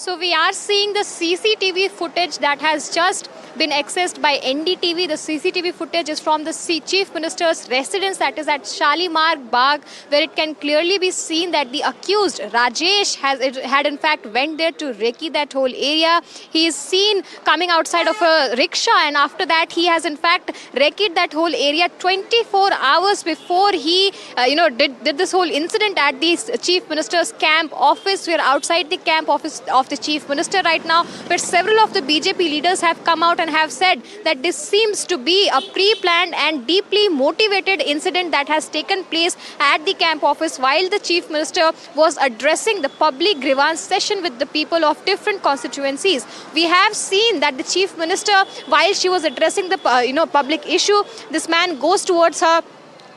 So we are seeing the CCTV footage that has just been accessed by NDTV. The CCTV footage is from the Chief Minister's residence, that is at Shalimar Bagh, where it can clearly be seen that the accused Rajesh had in fact went there to recce that whole area. He is seen coming outside of a rickshaw, and after that he has in fact recce'd that whole area 24 hours before he did this whole incident at the Chief Minister's camp office. We are outside the camp office of the Chief Minister right now, where several of the BJP leaders have come out and have said that this seems to be a pre-planned and deeply motivated incident that has taken place at the camp office while the Chief Minister was addressing the public grievance session with the people of different constituencies. We have seen that the Chief Minister, while she was addressing the public issue, this man goes towards her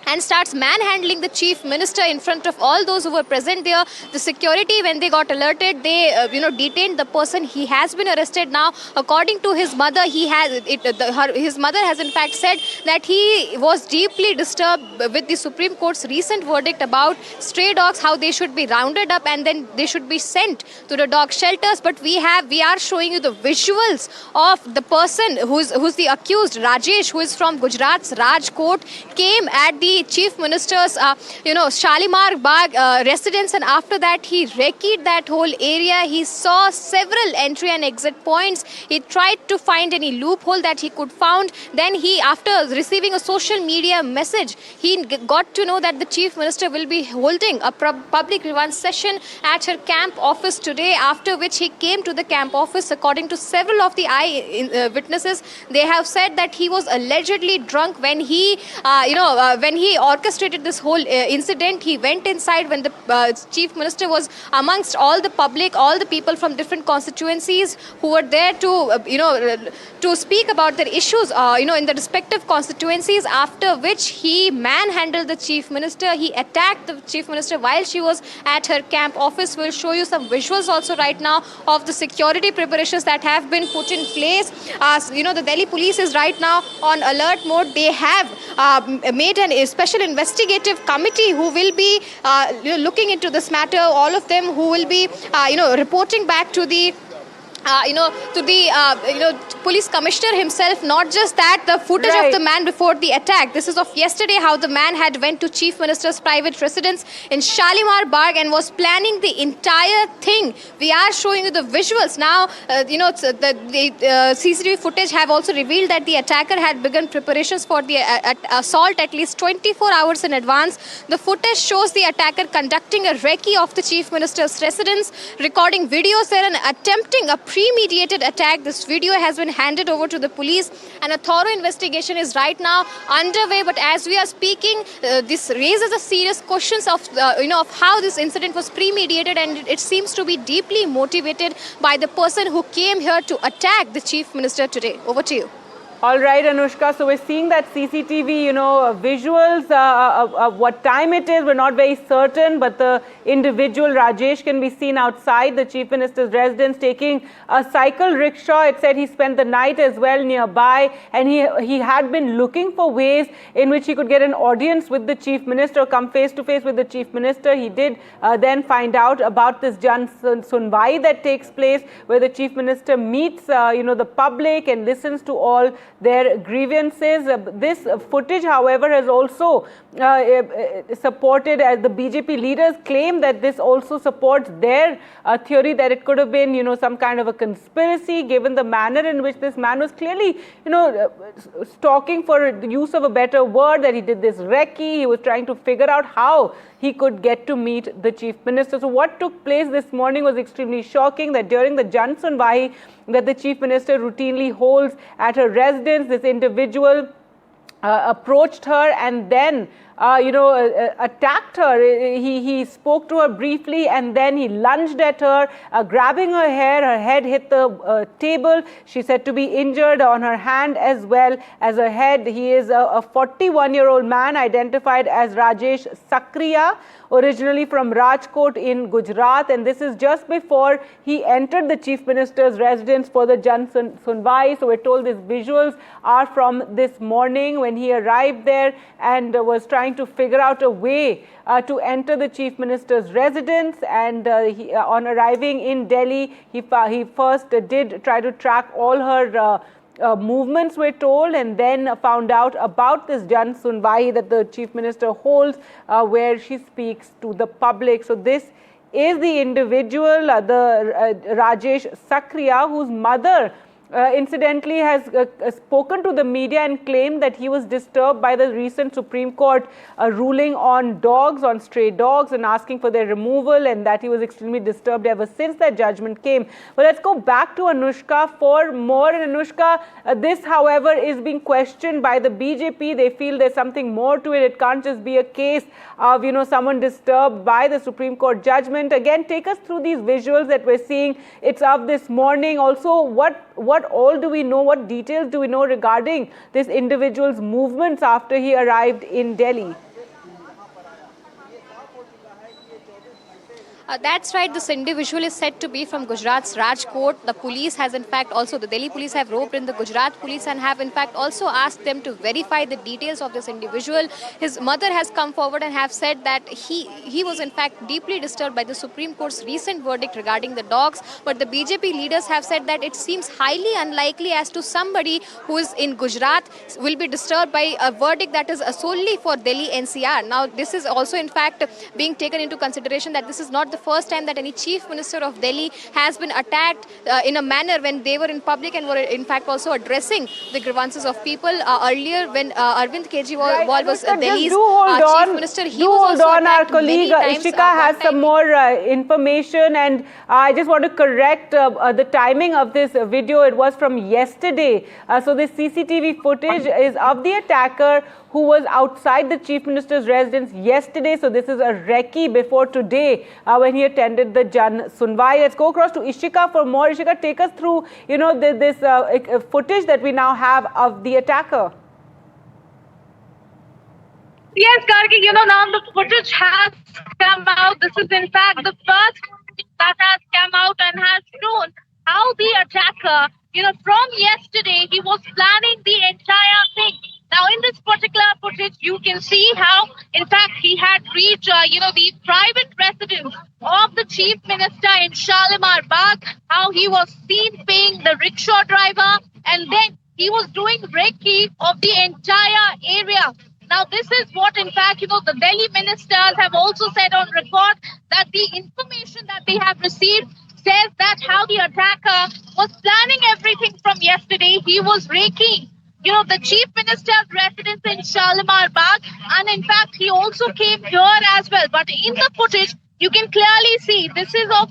and starts manhandling the Chief Minister in front of all those who were present there. The security, when they got alerted, they detained the person. He has been arrested now. According to his mother, his mother has in fact said that he was deeply disturbed with the Supreme Court's recent verdict about stray dogs, how they should be rounded up and then they should be sent to the dog shelters. But we are showing you the visuals of the person who's the accused, Rajesh, who is from Gujarat's Rajkot, came at the Chief Minister's, Shalimar Bagh residence, and after that he recce'd that whole area. He saw several entry and exit points. He tried to find any loophole that he could found. Then after receiving a social media message, he got to know that the Chief Minister will be holding a public grievance session at her camp office today, after which he came to the camp office. According to several of the witnesses, they have said that he was allegedly drunk when he orchestrated this whole incident. He went inside when the Chief Minister was amongst all the public, all the people from different constituencies who were there to speak about their issues, in the respective constituencies, after which he manhandled the Chief Minister. He attacked the Chief Minister while she was at her camp office. We'll show you some visuals also right now of the security preparations that have been put in place. The Delhi police is right now on alert mode. They have made a special investigative committee who will be looking into this matter. All of them who will be reporting back to the police commissioner himself. Not just that, the footage of the man before the attack. This is of yesterday, how the man had went to Chief Minister's private residence in Shalimar Bagh and was planning the entire thing. We are showing you the visuals now. The CCTV footage have also revealed that the attacker had begun preparations for the assault at least 24 hours in advance. The footage shows the attacker conducting a recce of the Chief Minister's residence, recording videos there and attempting a premeditated attack. This video has been handed over to the police and a thorough investigation is right now underway. But as we are speaking, this raises a serious questions of how this incident was premeditated, and it seems to be deeply motivated by the person who came here to attack the Chief Minister today. Over to you. All right, Anushka. So we're seeing that CCTV, visuals of what time it is. We're not very certain, but the individual Rajesh can be seen outside the Chief Minister's residence taking a cycle rickshaw. It said he spent the night as well nearby, and he had been looking for ways in which he could get an audience with the Chief Minister, come face to face with the Chief Minister. He did then find out about this Jan Sunwai that takes place, where the Chief Minister meets the public and listens to all their grievances. This footage, however, has also supported, as the BJP leaders claim that this also supports their theory that it could have been, some kind of a conspiracy, given the manner in which this man was clearly, stalking, for the use of a better word, that he did this recce. He was trying to figure out how he could get to meet the Chief Minister. So what took place this morning was extremely shocking, that during the Jan Sunwai that the Chief Minister routinely holds at her residence, this individual approached her and then attacked her. He spoke to her briefly and then he lunged at her, grabbing her hair. Her head hit the table. She said to be injured on her hand as well as her head. He is a 41-year-old man identified as Rajesh Sakriya, originally from Rajkot in Gujarat, and this is just before he entered the Chief Minister's residence for the Jan Sunwai. So we're told these visuals are from this morning when he arrived there and was trying trying to figure out a way to enter the chief minister's residence. And on arriving in Delhi, he first did try to track all her movements, we're told, and then found out about this Jan Sunwahi that the chief minister holds, where she speaks to the public. So this is the individual, Rajesh Sakriya, whose mother incidentally has spoken to the media and claimed that he was disturbed by the recent Supreme Court ruling on dogs, on stray dogs, and asking for their removal, and that he was extremely disturbed ever since that judgment came. But let's go back to Anushka for more. And Anushka, this, however, is being questioned by the BJP. They feel there's something more to it. It can't just be a case of, someone disturbed by the Supreme Court judgment. Again, take us through these visuals that we're seeing. It's of this morning. Also, what all do we know, what details do we know regarding this individual's movements after he arrived in Delhi? That's right. This individual is said to be from Gujarat's Rajkot. The police has in fact also, the Delhi police have roped in the Gujarat police and have in fact also asked them to verify the details of this individual. His mother has come forward and have said that he was in fact deeply disturbed by the Supreme Court's recent verdict regarding the dogs. But the BJP leaders have said that it seems highly unlikely as to somebody who is in Gujarat will be disturbed by a verdict that is solely for Delhi NCR. Now, this is also in fact being taken into consideration that this is not the first time that any chief minister of Delhi has been attacked in a manner when they were in public and were in fact also addressing the grievances of people. Earlier, when Arvind Kejriwal was Delhi's chief minister, he was also attacked. Our colleague Ishika has some more information, and I just want to correct the timing of this video. It was from yesterday. So this CCTV footage is of the attacker who was outside the chief minister's residence yesterday. So this is a recce before today when he attended the Jan Sunwahi. Let's go across to Ishika for more. Ishika, take us through, this footage that we now have of the attacker. Yes, Gargi, now the footage has come out. This is in fact the first that has come out and has shown how the attacker, from yesterday, he was planning the entire thing. Now, in this particular footage, you can see how, in fact, he had reached, the private residence of the chief minister in Shalimar Bagh, how he was seen paying the rickshaw driver, and then he was doing recce of the entire area. Now, this is what, in fact, the Delhi ministers have also said on record that the information that they have received says that how the attacker was planning everything from yesterday. He was recceing the chief minister's residence in Shalimar Bagh, and in fact, he also came here as well. But in the footage, you can clearly see this is of,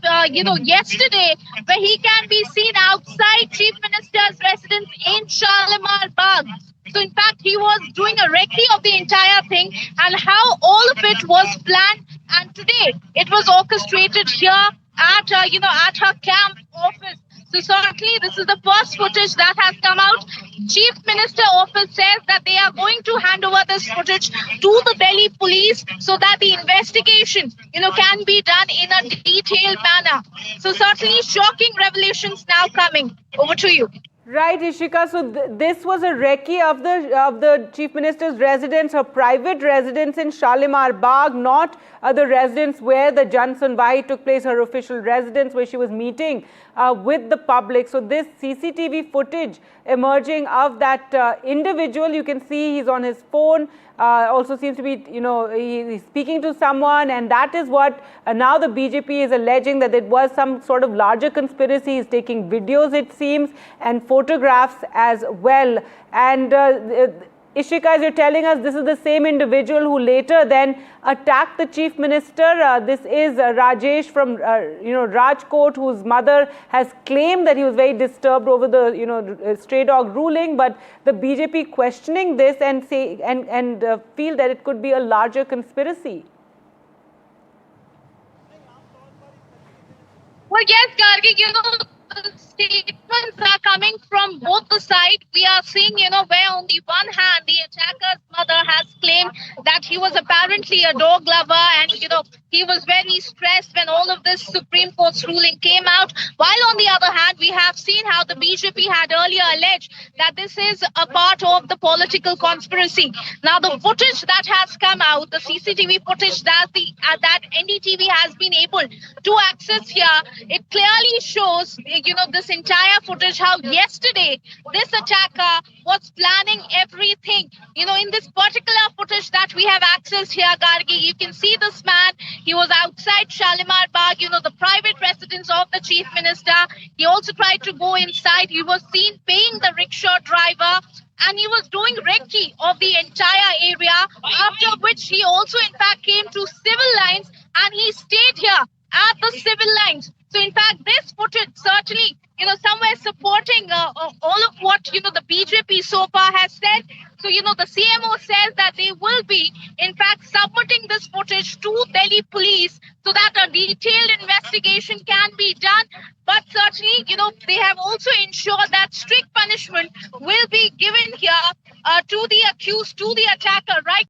yesterday, where he can be seen outside chief minister's residence in Shalimar Bagh. So, in fact, he was doing a recce of the entire thing and how all of it was planned. And today, it was orchestrated here at her camp office. So certainly this is the first footage that has come out. Chief Minister office says that they are going to hand over this footage to the Delhi police so that the investigation, can be done in a detailed manner. So certainly shocking revelations now coming. Over to you. Right, Ishika. So this was a recce of the chief minister's residence, her private residence in Shalimar Bagh, not the residence where the Jan Sunwahi took place, her official residence where she was meeting with the public. So this CCTV footage emerging of that individual, you can see he's on his phone. Also seems to be, he's speaking to someone, and that is what now the BJP is alleging, that it was some sort of larger conspiracy. He's taking videos, it seems, and photographs as well. And Ishika, as you're telling us, this is the same individual who later then attacked the chief minister. This is Rajesh from, Rajkot, whose mother has claimed that he was very disturbed over the, stray dog ruling. But the BJP questioning this and feel that it could be a larger conspiracy. Well, yes, Gargi, the statements are coming from both the sides. We are seeing, where on the one hand, the attacker's mother has claim that he was apparently a dog lover and, he was very stressed when all of this Supreme Court's ruling came out. While on the other hand, we have seen how the BJP had earlier alleged that this is a part of the political conspiracy. Now, the footage that has come out, the CCTV footage that NDTV has been able to access here, it clearly shows, this entire footage, how yesterday this attacker was planning everything. In this particular footage that we have accessed here, Gargi, you can see this man. He was outside Shalimar Bagh, the private residence of the chief minister. He also tried to go inside. He was seen paying the rickshaw driver, and he was doing recce of the entire area, after which he also in fact came to civil lines and he stayed here at the civil lines. So in fact, this footage certainly, somewhere supporting all of what, the BJP so far has said. So, the CMO says that they will be, in fact, submitting this footage to Delhi police so that a detailed investigation can be done. But certainly, they have also ensured that strict punishment will be given here to the accused, to the attacker, right?